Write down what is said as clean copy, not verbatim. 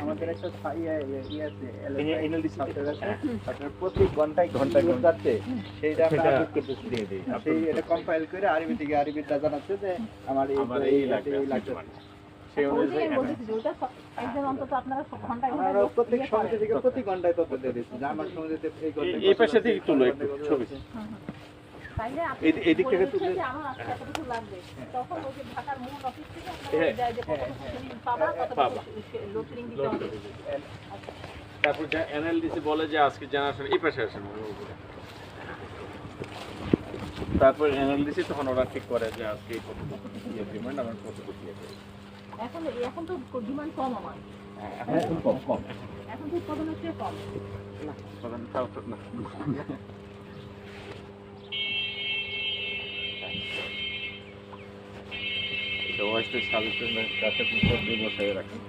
আমাদের একটা এনএলডিসি সফটওয়্যার আছে, আপনার প্রতি ঘন্টায় যাচ্ছে সেইটা আমরা আপডেট করতেছি, সেই এটা কম্পাইল করে আরবি থেকে আরবিটা জানাচ্ছে যে আমার এই লাগবে, সেই অনুযায়ী আমরা প্রত্যেক সমিতি থেকে প্রতি ঘন্টায় তথ্য দিয়ে দিচ্ছি যে আমার সমিতিতে এই পাশে থেকে তুলো একটু ছবি এদিক থেকে তুলে তখন ওই যে ঢাকার মূল অফিস থেকে আপনারা যায় যে পাবা তারপর যে এনএলডিসি বলে যে আজকে জেনারেশন এই পাশে আসেন, তারপর এনএলডিসি তখন ওরা ঠিক করে যে আজকে কত ডিমান্ড আমার কত এখন তো ডিমান্ড কম আমার এখন কম এখন তো উৎপাদনের চেয়ে কম না উৎপাদন তাও না ওয়াইসের সার্ভিসের কাছে বসায় রাখেন।